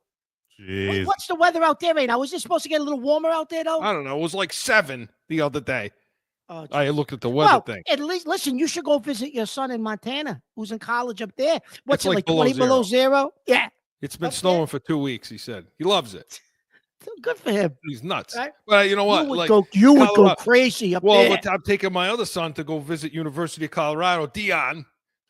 Jeez. What's the weather out there right now? Was it supposed to get a little warmer out there though? I don't know. It was like 7 the other day. Oh, I looked at the weather thing. At least listen. You should go visit your son in Montana, who's in college up there. What's It's it like like 20 below zero? Yeah, It's been snowing for 2 weeks. He said he loves it. good for him. He's nuts. Right? But you know what? You would go Colorado- crazy up Well, there. I'm taking my other son to go visit University of Colorado, Dion,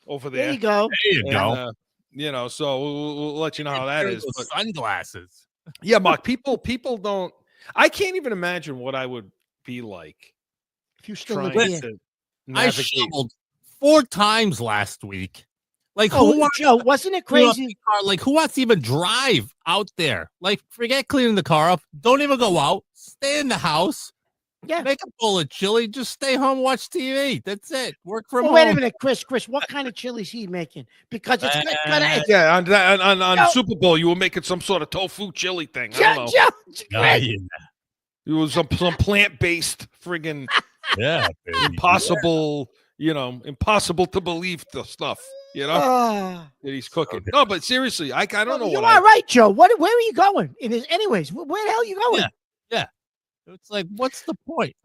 over there. There you go. There you go. And, so we'll let you know how that is. But Sunglasses. yeah, Mark. People don't. I can't even imagine what I would be like If you still trying live here. to I navigate. shoveled 4 times last week. Like Oh, who wants Joe, wasn't it clean up crazy? the car? Like who wants to even drive out there? Like forget cleaning the car up. Don't even go out. Stay in the house. Yeah. Make a bowl of chili. Just stay home, watch TV. That's it. Work from Well, home. wait a minute, Chris. What kind of chili is he making? Because it's gonna. Yeah, on Joe- Super Bowl, you were making some sort of tofu chili thing. I don't know. Yeah, It was some plant-based friggin' yeah, baby. impossible, impossible to believe the stuff, that he's cooking. No, but seriously, I don't know You what are right, Joe. Where are you going? Anyways, where the hell are you going? Yeah. It's like, what's the point?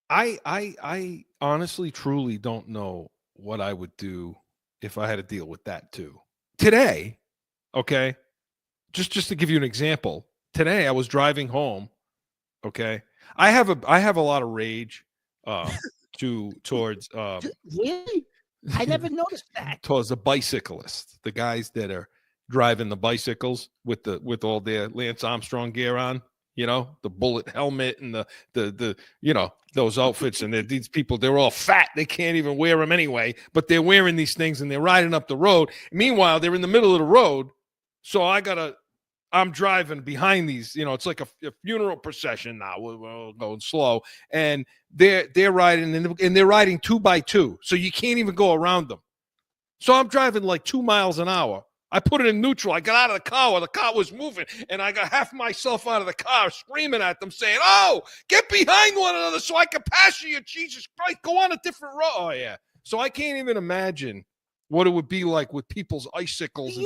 I honestly, truly don't know what I would do if I had to deal with that too. Today, okay, just to give you an example. Today, I was driving home. Okay, I have a lot of rage towards Really? I never noticed that. towards the bicyclists, the guys that are driving the bicycles with all their Lance Armstrong gear on. The bullet helmet and the those outfits, and these people, they're all fat. They can't even wear them anyway, but they're wearing these things and they're riding up the road. Meanwhile, they're in the middle of the road. So I'm driving behind these, it's like a funeral procession now. We're going slow, and they're riding and they're riding 2 by 2. So you can't even go around them. So I'm driving like 2 miles an hour. I put it in neutral. I got out of the car while the car was moving, and I got half myself out of the car screaming at them, saying, "Oh, get behind one another so I can pass you, Jesus Christ. Go on a different road." Oh, yeah. So I can't even imagine what it would be like with people's icicles and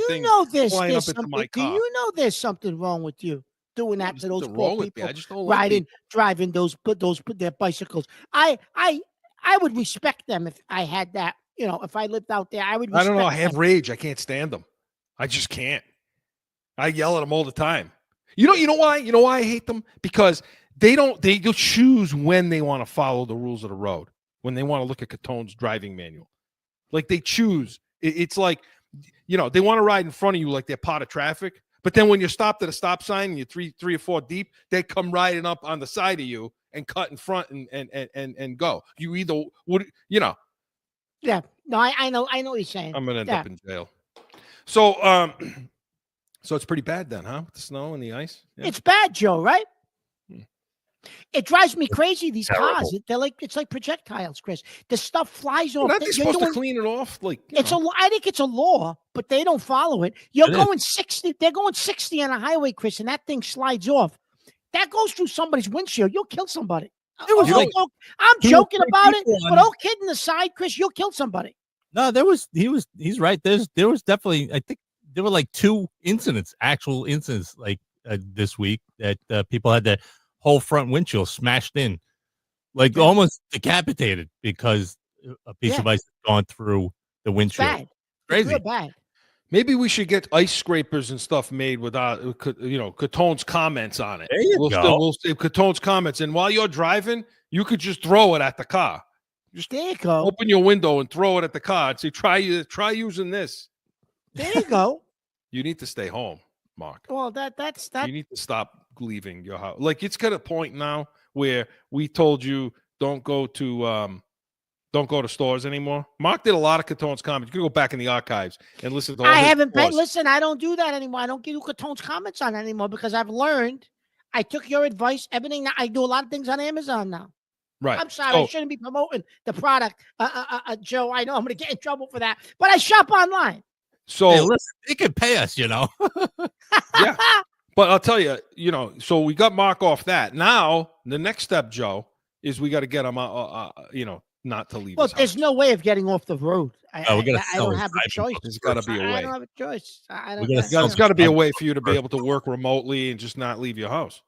things flying up into my car. Do you know there's something wrong with you doing that to those poor people I just don't like riding, driving their bicycles? I would respect them if I had that. If I lived out there, I would. I don't know. I respect have rage. I can't stand them. I just can't. I yell at them all the time. You know why? You know why I hate them? Because they choose when they want to follow the rules of the road, when they want to look at Catone's driving manual. Like they choose. It's like, they want to ride in front of you like they're part of traffic. But then when you're stopped at a stop sign and you're three or four deep, they come riding up on the side of you and cut in front and go. You either would, Yeah. No, I know what you're saying. I'm gonna end up in jail. So so it's pretty bad then, huh? With the snow and the ice. Yeah. It's bad, Joe, right? It drives me crazy. These cars, it's like projectiles, Chris. The stuff flies off. Well, aren't they supposed to clean it off? Like I think it's a law, but they don't follow it. You're going 60. They're going 60 on a highway, Chris, and that thing slides off. That goes through somebody's windshield. You'll kill somebody. I'm joking about it, but all kidding aside, Chris, you'll kill somebody. No, he's right. There was definitely, I think there were like 2 actual incidents like this week that people had their whole front windshield smashed in, like almost decapitated because a piece of ice had gone through the windshield. Bad. Crazy. It's real bad. Maybe we should get ice scrapers and stuff made without, Catone's comments on it. There you go. We'll save Catone's comments, and while you're driving, you could just throw it at the car. Just there you go. Open your window and throw it at the car and say, try using this. There you go. You need to stay home, Mark. Well, that's that. You need to stop leaving your house. Like, it's got a point now where we told you don't go to stores anymore. Mark did a lot of Catone's comments. You can go back in the archives and listen to all I his haven't been. posts. Listen, I don't do that anymore. I don't give Catone's comments on it anymore because I've learned. I took your advice. Everything. I do a lot of things on Amazon now. Right. I'm sorry. I shouldn't be promoting the product, Joe. I know I'm going to get in trouble for that, but I shop online. So hey, listen, they can pay us, yeah. But I'll tell you, so we got Mark off that. Now the next step, Joe, is we got to get him, not to leave. Well, there's no way of getting off the road. I don't have a choice. There's got to be a way. I don't have a choice. There's got to be a way for you to be able to work remotely and just not leave your house.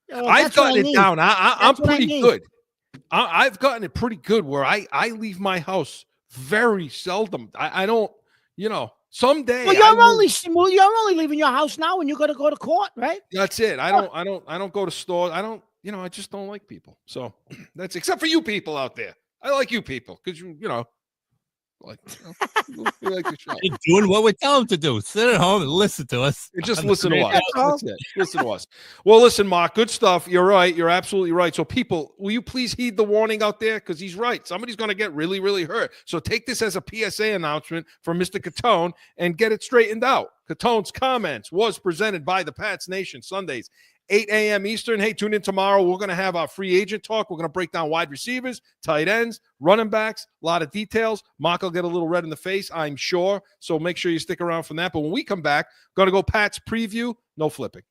Well, I've gotten it down. I'm pretty good. I've gotten it pretty good where I leave my house very seldom. I don't, someday. Well, you're only leaving your house now when you're going to go to court, right? That's it. I don't go to stores. I don't, I just don't like people. So that's except for you people out there. I like you people because you like the show. You're doing what we tell them to do. Sit at home and listen to us. Just listen to us. That's it. Listen to us. Well, listen, Mark, good stuff. You're right. You're absolutely right. So people, will you please heed the warning out there? Because he's right. Somebody's going to get really, really hurt. So take this as a PSA announcement from Mr. Catone and get it straightened out. Catone's comments was presented by the Pats Nation Sundays, 8 a.m. Eastern. Hey, tune in tomorrow. We're going to have our free agent talk. We're going to break down wide receivers, tight ends, running backs, a lot of details. Mark will get a little red in the face, I'm sure. So make sure you stick around for that. But when we come back, going to go Pats preview. No flipping.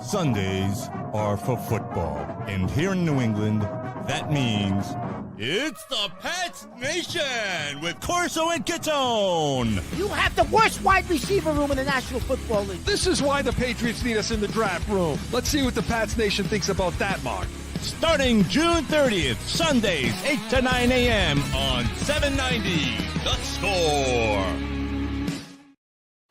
Sundays are for football. And here in New England, that means it's the Pats Nation with Corso and Catone. You have the worst wide receiver room in the National Football League. This is why the Patriots need us in the draft room. Let's see what the Pats Nation thinks about that, Mark. Starting June 30th, Sundays, 8 to 9 a.m. on 790 The Score.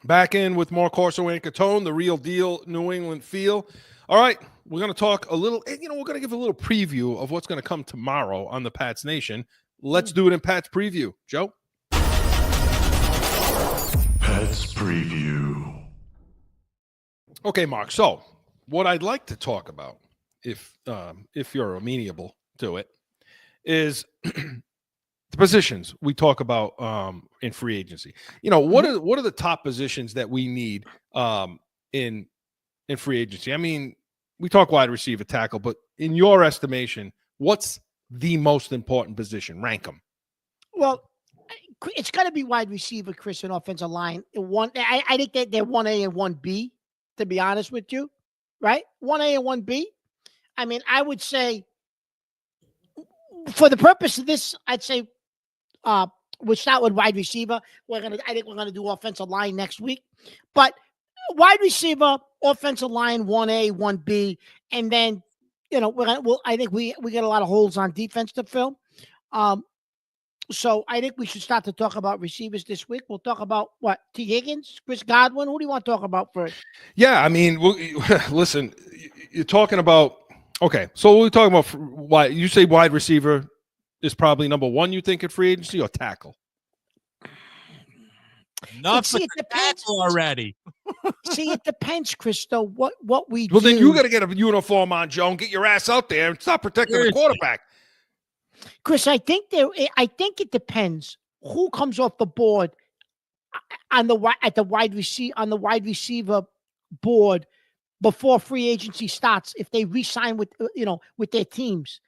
Back in with more Corso and Catone, the real deal New England feel. All right, we're going to talk a little, we're going to give a little preview of what's going to come tomorrow on the Pats Nation. Let's do it in Pats preview. Joe? Pats preview. Okay, Mark. So what I'd like to talk about, if you're amenable to it, is the positions we talk about in free agency. What are the top positions that we need in free agency? I mean, we talk wide receiver, tackle, but in your estimation, what's the most important position? Rank them. Well, it's got to be wide receiver, Chris, and offensive line. I think that they're 1A and 1B, to be honest with you, right? 1A and 1B. I mean, I would say, for the purpose of this, I'd say we'll start with wide receiver. I think we're gonna do offensive line next week, but wide receiver, offensive line, 1A, 1B, and then I think we get a lot of holes on defense to fill. So I think we should start to talk about receivers this week. We'll talk about what? T. Higgins, Chris Godwin. Who do you want to talk about first? Yeah, I mean, listen, you're talking about. Okay, so we're talking about why you say wide receiver is probably number one. You think at free agency or tackle? Not for tackle already. See, it depends, Chris. Though what we well, do. then you got to get a uniform on, Joe, and get your ass out there and stop protecting the quarterback. Chris, I think it depends who comes off the board on the wide receiver board before free agency starts. If they re-sign with their teams,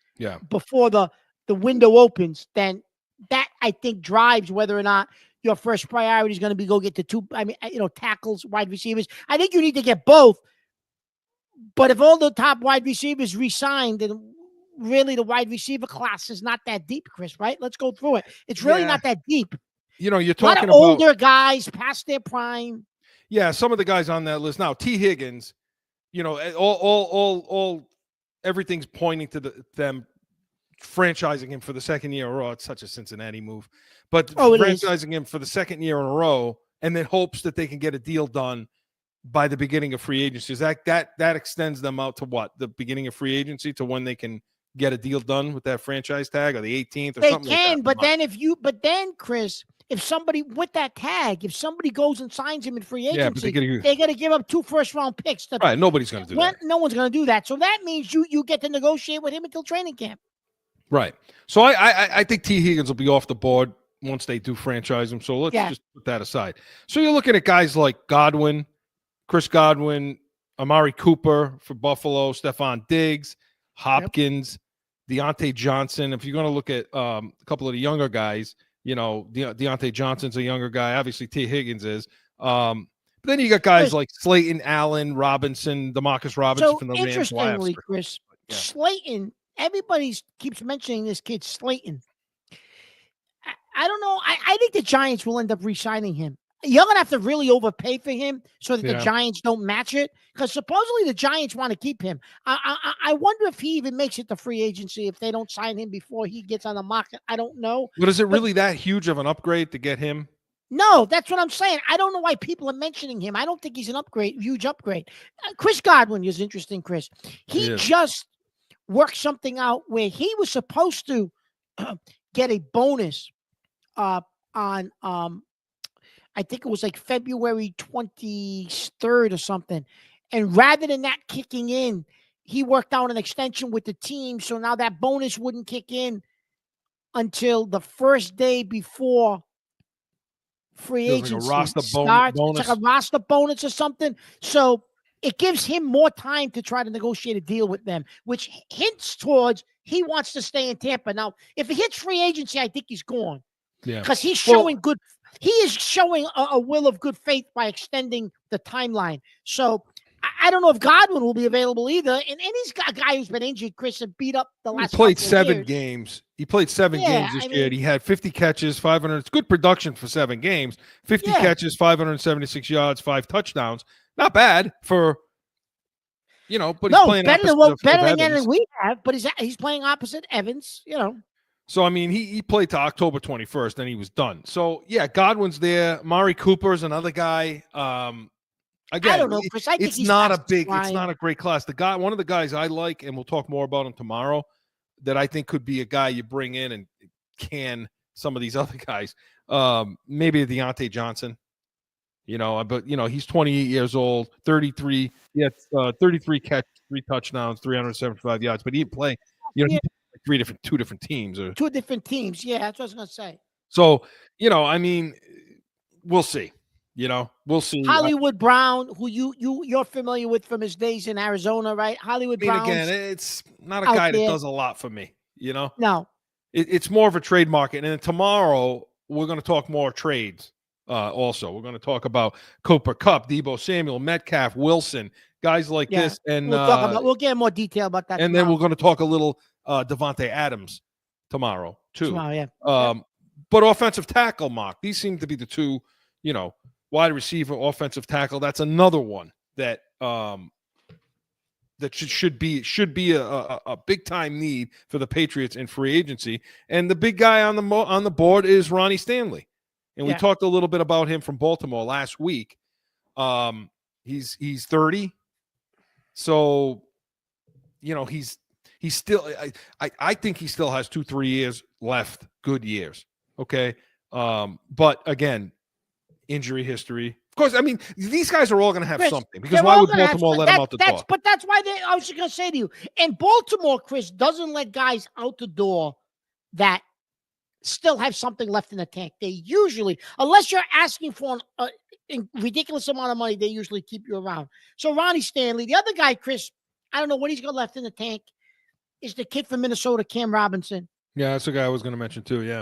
before the window opens, then that I think drives whether or not your first priority is going to be go get the two. I mean, tackles, wide receivers. I think you need to get both. But if all the top wide receivers re-signed, then really the wide receiver class is not that deep, Chris, right? Let's go through it. It's really not that deep. You're talking a lot of older guys past their prime. Yeah, some of the guys on that list now. T. Higgins, all everything's pointing to them franchising him for the second year in a row. It's such a Cincinnati move, but franchising him for the second year in a row and then hopes that they can get a deal done by the beginning of free agency. Is that extends them out to what? The beginning of free agency to when they can get a deal done with that franchise tag, or the 18th or they something can, like that? but then Chris, if somebody with that tag, if somebody goes and signs him in free agency, they got to give up 2 first-round picks. Right, nobody's going to do that. No one's going to do that. So that means you get to negotiate with him until training camp. Right. So I think T. Higgins will be off the board once they do franchise him. So let's just put that aside. So you're looking at guys like Godwin, Chris Godwin, Amari Cooper for Buffalo, Stephon Diggs, Hopkins, Deontay Johnson. If you're going to look at a couple of the younger guys, Deontay Johnson's a younger guy. Obviously, T. Higgins is. But then you got guys like Slayton, Allen, Robinson, DeMarcus Robinson from the Rams. Interestingly, Chris, Slayton, everybody keeps mentioning this kid Slayton. I don't know. I think the Giants will end up re-signing him. You're going to have to really overpay for him so that the Giants don't match it, because supposedly the Giants want to keep him. I wonder if he even makes it to free agency if they don't sign him before he gets on the market. I don't know. But is it really that huge of an upgrade to get him? No, that's what I'm saying. I don't know why people are mentioning him. I don't think he's an upgrade, huge upgrade. Chris Godwin is interesting, Chris. He just worked something out where he was supposed to get a bonus on I think it was like February 23rd or something. And rather than that kicking in, he worked out an extension with the team. So now that bonus wouldn't kick in until the first day before free agency starts. It's like a roster bonus or something. So it gives him more time to try to negotiate a deal with them, which hints towards he wants to stay in Tampa. Now, if he hits free agency, I think he's gone. Yeah, because he's showing good. He is showing a will of good faith by extending the timeline. So I don't know if Godwin will be available either. And he's got a guy who's been injured, Chris, and beat up the last. He played 7 games. He played 7 games this year. He had 50 catches, 500. It's good production for 7 games. 50 catches, 576 yards, 5 touchdowns. Not bad for. But he's playing better than anything we have. But he's playing opposite Evans. So, I mean, he played to October 21st, then he was done. So, yeah, Godwin's there. Mari Cooper's another guy. Again, I don't know, Chris. I think it's not a great class. One of the guys I like, and we'll talk more about him tomorrow, that I think could be a guy you bring in and can some of these other guys. Maybe Deontay Johnson, but he's 28 years old, 33. He had 33 catches, 3 touchdowns, 375 yards, but he didn't play. He played 2 different teams. 2 different teams. Yeah, that's what I was going to say. So, I mean, we'll see. We'll see. Hollywood Brown, who you're familiar with from his days in Arizona, right? Hollywood Brown. Again, it's not a guy that does a lot for me. No. It's more of a trade market. And then tomorrow we're going to talk more trades. Also, we're going to talk about Cooper Kupp, Deebo Samuel, Metcalf, Wilson, guys like this. And we'll get more detail about that. And then we're going to talk a little Devontae Adams tomorrow too. But offensive tackle, Mark. These seem to be the 2, wide receiver, offensive tackle. That's another one that that should be a big time need for the Patriots in free agency. And the big guy on the board is Ronnie Stanley. And we talked a little bit about him from Baltimore last week. He's 30. So, he's still I think he still has 2-3 years left, good years. Okay. But again, injury history. Of course, I mean, these guys are all going to have something, because why would Baltimore let them out the door? But that's why I was just going to say to you, and Baltimore, Chris, doesn't let guys out the door that still have something left in the tank. They usually, unless you're asking for a ridiculous amount of money, they usually keep you around. So Ronnie Stanley, the other guy, Chris, I don't know what he's got left in the tank, is the kid from Minnesota, Cam Robinson. Yeah, that's the guy I was going to mention too. Yeah.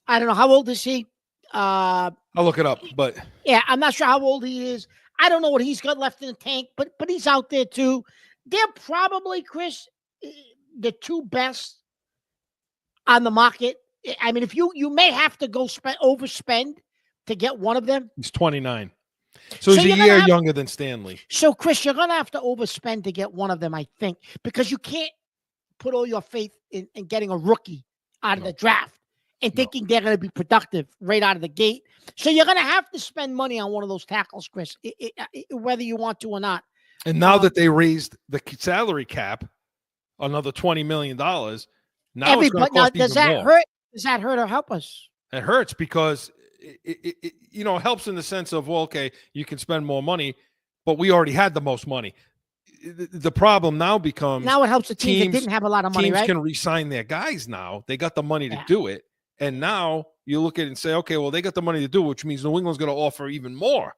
I don't know. How old is he? I'll look it up, but yeah, I'm not sure how old he is. I don't know what he's got left in the tank, but he's out there too. They're probably, Chris, the 2 best on the market. I mean, if you may have to go overspend to get one of them. He's 29. So he's a year younger than Stanley. So, Chris, you're going to have to overspend to get one of them, I think, because you can't put all your faith in getting a rookie out of the draft and thinking they're going to be productive right out of the gate. So you're going to have to spend money on one of those tackles, Chris, whether you want to or not. And now that they raised the salary cap another $20 million, now it's going to cost does even that more. hurt? Does that hurt or help us? It hurts because it helps in the sense of, well, okay, you can spend more money, but we already had the most money. The problem now becomes now it helps the teams that didn't have a lot of money, teams right? can re-sign their guys now. They got the money to do it. And now you look at it and say, okay, well, they got the money to do it, which means New England's going to offer even more.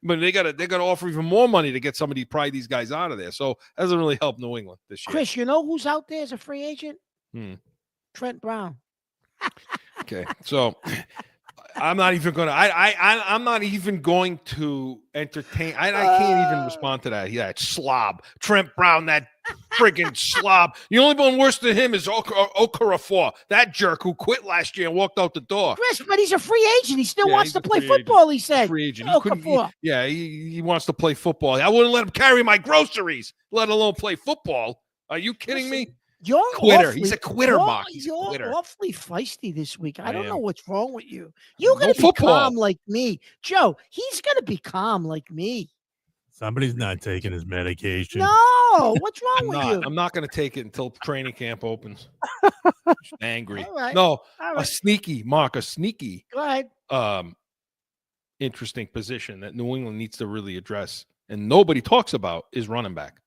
But they got to offer even more money to get somebody to pry these guys out of there. So that doesn't really help New England this year. Chris, you know who's out there as a free agent? Trent Brown. Okay, so I'm not even going to. I'm not even going to entertain. I can't even respond to that. Yeah, that slob, Trent Brown, that friggin' slob. The only one worse than him is Okafor, that jerk who quit last year and walked out the door. Chris, but he's a free agent. He still wants to play football. He said, "Free agent. He wants to play football. I wouldn't let him carry my groceries, let alone play football. Are you kidding me?" You're quitter. He's a quitter, Mark. He's a quitter. You're awfully feisty this week. I don't know what's wrong with you. You're going to be calm like me. Joe, he's going to be calm like me. Somebody's not taking his medication. No, what's wrong with you? I'm not going to take it until training camp opens. Angry. All right. No, All right. a sneaky. Go ahead. Interesting position that New England needs to really address and nobody talks about is running back.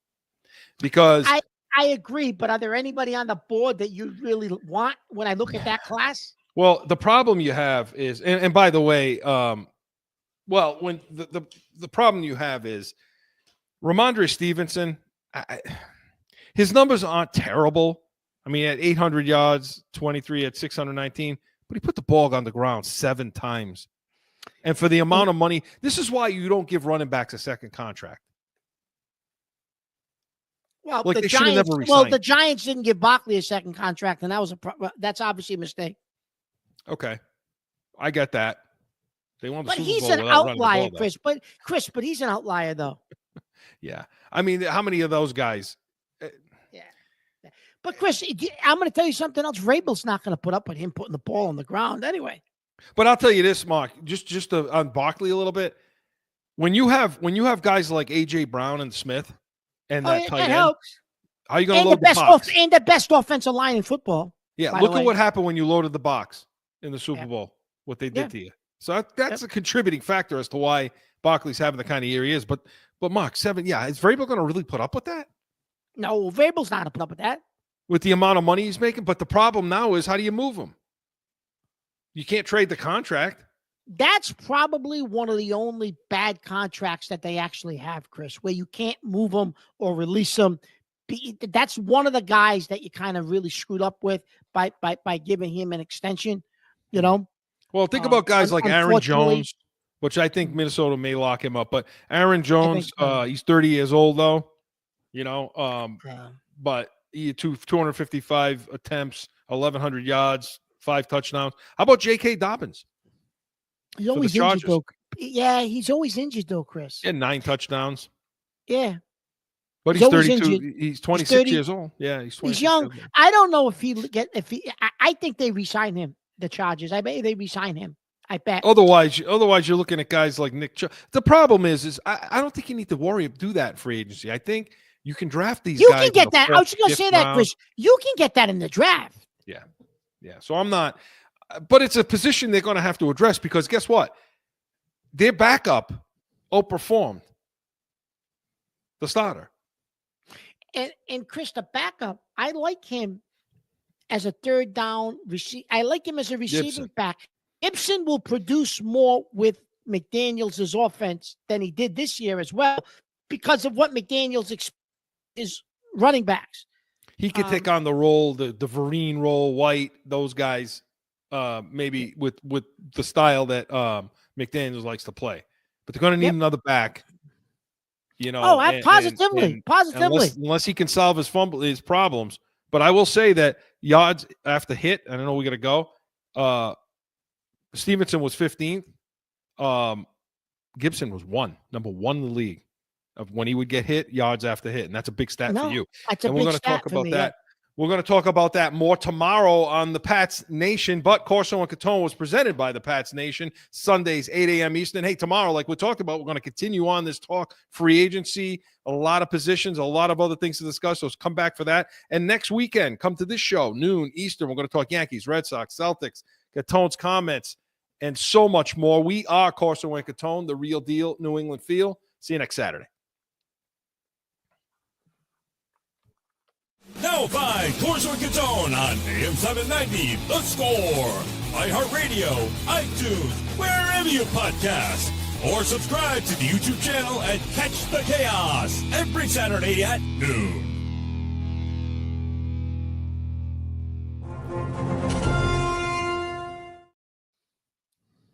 Because I agree, but are there anybody on the board that you really want when I look at that class? Well, the problem you have is, and by the way, when the problem you have is Ramondre Stevenson, his numbers aren't terrible. I mean, at 800 yards, 23 at 619, but he put the ball on the ground 7 times. And for the amount of money, this is why you don't give running backs a second contract. Well, like the Giants didn't give Barkley a second contract, and that was that's obviously a mistake. Okay, I get that. They won the but Super he's Bowl an without outlier, running the ball, Chris. But he's an outlier, though. Yeah, I mean, how many of those guys? Yeah. But Chris, I'm going to tell you something else. Vrabel's not going to put up with him putting the ball on the ground anyway. But I'll tell you this, Mark. Just on Barkley a little bit. When you have guys like AJ Brown and Smith. And that tight end. Helps. How are you going to load the box? And the best offensive line in football. Yeah, look at what happened when you loaded the box in the Super Bowl, what they did to you. So that's a contributing factor as to why Barkley's having the kind of year he is. But Mark, is Vrabel going to really put up with that? No, Vrabel's not going to put up with that. With the amount of money he's making? But the problem now is, how do you move him? You can't trade the contract. That's probably one of the only bad contracts that they actually have, Chris, where you can't move them or release them. That's one of the guys that you kind of really screwed up with by giving him an extension, you know? Well, think about guys like Aaron Jones, which I think Minnesota may lock him up. But Aaron Jones, he's 30 years old, though, you know, but he had 255 attempts, 1,100 yards, 5 touchdowns. How about J.K. Dobbins? He's always injured, though. Yeah, he's always injured, though, Chris. Yeah, 9 touchdowns. Yeah. But he's 32. He's 26 years old. Yeah, he's 26. He's young. I don't know if I think they re-sign him, the Chargers. I bet they re-sign him. I bet. Otherwise, you're looking at guys like Nick Chubb. The problem is I don't think you need to do that free agency. I think you can draft these guys. You can get that. I was going to say that, Chris. You can get that in the draft. Yeah. Yeah. So I'm not. But it's a position they're going to have to address because guess what? Their backup outperformed the starter. And Chris, the backup, I like him as a third down receiver. I like him as a receiving back. Gibson will produce more with McDaniels' offense than he did this year as well because of what McDaniels is running backs. He could take on the role, the Vereen role, White, those guys. Maybe with the style that McDaniels likes to play, but they're going to need another back. You know, positively. Unless he can solve his problems. But I will say that yards after hit. I don't know. We got to go. Stevenson was 15th. Gibson was number 1 in the league of when he would get hit, yards after hit, and that's a big stat for you. That's a big stat for me, that We're going to talk about that more tomorrow on the Pats Nation, but Corso and Catone was presented by the Pats Nation, Sundays, 8 a.m. Eastern. Hey, tomorrow, like we talked about, we're going to continue on this talk, free agency, a lot of positions, a lot of other things to discuss, so come back for that. And next weekend, come to this show, noon Eastern. We're going to talk Yankees, Red Sox, Celtics, Catone's comments, and so much more. We are Corso and Catone, the real deal, New England feel. See you next Saturday. Now find Corso and Catone on AM 790, The Score, iHeartRadio, iTunes, wherever you podcast. Or subscribe to the YouTube channel and catch the chaos every Saturday at noon.